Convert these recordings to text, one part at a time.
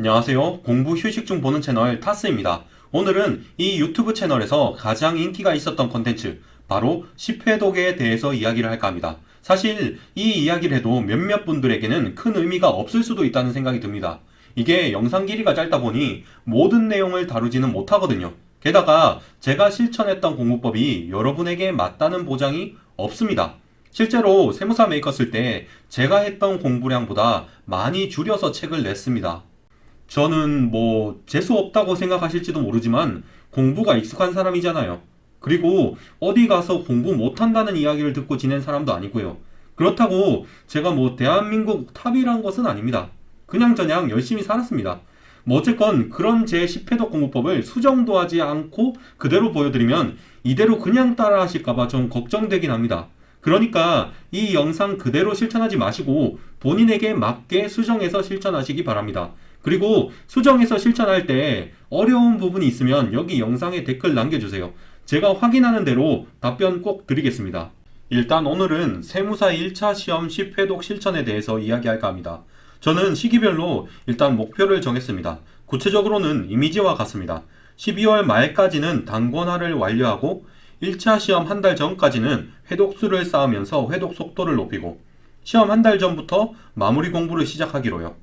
안녕하세요. 공부 휴식 중 보는 채널 타스입니다. 오늘은 이 유튜브 채널에서 가장 인기가 있었던 컨텐츠, 바로 10회독에 대해서 이야기를 할까 합니다. 사실 이 이야기를 해도 몇몇 분들에게는 큰 의미가 없을 수도 있다는 생각이 듭니다. 이게 영상 길이가 짧다 보니 모든 내용을 다루지는 못하거든요. 게다가 제가 실천했던 공부법이 여러분에게 맞다는 보장이 없습니다. 실제로 세무사 메이커 쓸 때 제가 했던 공부량보다 많이 줄여서 책을 냈습니다. 저는 재수 없다고 생각하실지도 모르지만 공부가 익숙한 사람이잖아요. 그리고 어디 가서 공부 못한다는 이야기를 듣고 지낸 사람도 아니고요. 그렇다고 제가 대한민국 탑이란 것은 아닙니다. 그냥저냥 열심히 살았습니다. 어쨌건 그런 제 10회독 공부법을 수정도 하지 않고 그대로 보여드리면 이대로 그냥 따라 하실까봐 좀 걱정되긴 합니다. 그러니까 이 영상 그대로 실천하지 마시고 본인에게 맞게 수정해서 실천하시기 바랍니다. 그리고 수정해서 실천할 때 어려운 부분이 있으면 여기 영상에 댓글 남겨주세요. 제가 확인하는 대로 답변 꼭 드리겠습니다. 일단 오늘은 세무사 1차 시험 10회독 실천에 대해서 이야기할까 합니다. 저는 시기별로 일단 목표를 정했습니다. 구체적으로는 이미지와 같습니다. 12월 말까지는 단권화를 완료하고 1차 시험 한 달 전까지는 회독수를 쌓으면서 회독 속도를 높이고 시험 한 달 전부터 마무리 공부를 시작하기로요.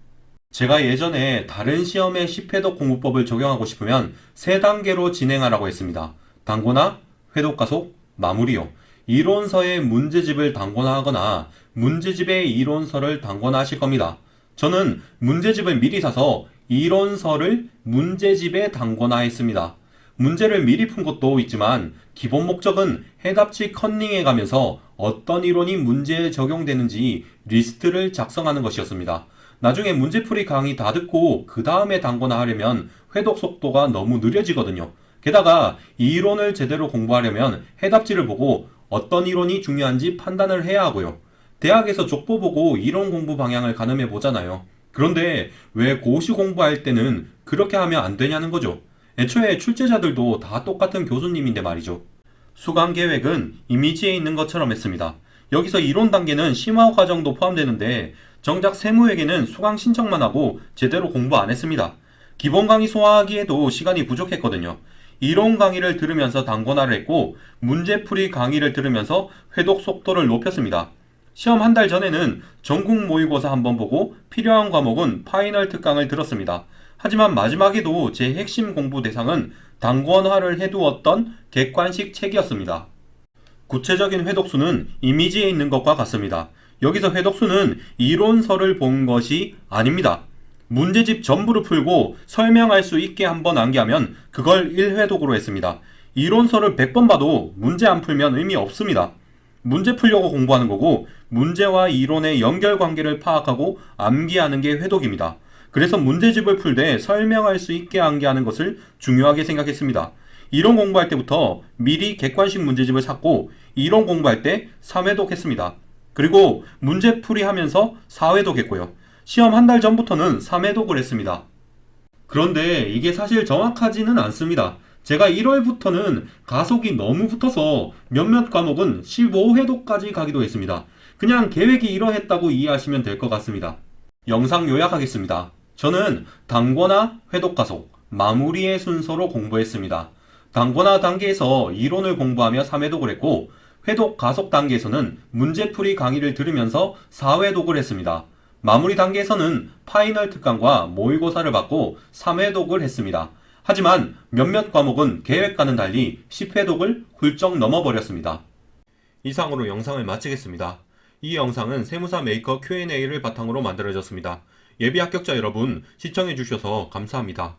제가 예전에 다른 시험의 10회독 공부법을 적용하고 싶으면 3단계로 진행하라고 했습니다. 단권화, 회독가속, 마무리요. 이론서의 문제집을 단권화하거나 문제집의 이론서를 단권화하실 겁니다. 저는 문제집을 미리 사서 이론서를 문제집에 단권화했습니다. 문제를 미리 푼 것도 있지만 기본 목적은 해답지 컨닝해 가면서 어떤 이론이 문제에 적용되는지 리스트를 작성하는 것이었습니다. 나중에 문제풀이 강의 다 듣고 그 다음에 단권화하려면 회독 속도가 너무 느려지거든요. 게다가 이 이론을 제대로 공부하려면 해답지를 보고 어떤 이론이 중요한지 판단을 해야 하고요. 대학에서 족보 보고 이론 공부 방향을 가늠해 보잖아요. 그런데 왜 고시 공부할 때는 그렇게 하면 안 되냐는 거죠. 애초에 출제자들도 다 똑같은 교수님인데 말이죠. 수강 계획은 이미지에 있는 것처럼 했습니다. 여기서 이론 단계는 심화 과정도 포함되는데 정작 세무에게는 수강 신청만 하고 제대로 공부 안 했습니다. 기본 강의 소화하기에도 시간이 부족했거든요. 이론 강의를 들으면서 단권화를 했고 문제풀이 강의를 들으면서 회독 속도를 높였습니다. 시험 한 달 전에는 전국 모의고사 한번 보고 필요한 과목은 파이널 특강을 들었습니다. 하지만 마지막에도 제 핵심 공부 대상은 단권화를 해두었던 객관식 책이었습니다. 구체적인 회독수는 이미지에 있는 것과 같습니다. 여기서 회독수는 이론서를 본 것이 아닙니다. 문제집 전부를 풀고 설명할 수 있게 한번 암기하면 그걸 1회독으로 했습니다. 이론서를 100번 봐도 문제 안 풀면 의미 없습니다. 문제 풀려고 공부하는 거고 문제와 이론의 연결관계를 파악하고 암기하는 게 회독입니다. 그래서 문제집을 풀 때 설명할 수 있게 암기하는 것을 중요하게 생각했습니다. 이론 공부할 때부터 미리 객관식 문제집을 샀고 이론 공부할 때 3회독 했습니다. 그리고 문제풀이 하면서 4회독 했고요. 시험 한 달 전부터는 3회독을 했습니다. 그런데 이게 사실 정확하지는 않습니다. 제가 1월부터는 가속이 너무 붙어서 몇몇 과목은 15회독까지 가기도 했습니다. 그냥 계획이 이러했다고 이해하시면 될 것 같습니다. 영상 요약하겠습니다. 저는 단권화, 회독 가속, 마무리의 순서로 공부했습니다. 단권화 단계에서 이론을 공부하며 3회독을 했고 회독 가속 단계에서는 문제풀이 강의를 들으면서 4회독을 했습니다. 마무리 단계에서는 파이널 특강과 모의고사를 받고 3회독을 했습니다. 하지만 몇몇 과목은 계획과는 달리 10회독을 훌쩍 넘어버렸습니다. 이상으로 영상을 마치겠습니다. 이 영상은 세무사 메이커 Q&A를 바탕으로 만들어졌습니다. 예비 합격자 여러분 시청해주셔서 감사합니다.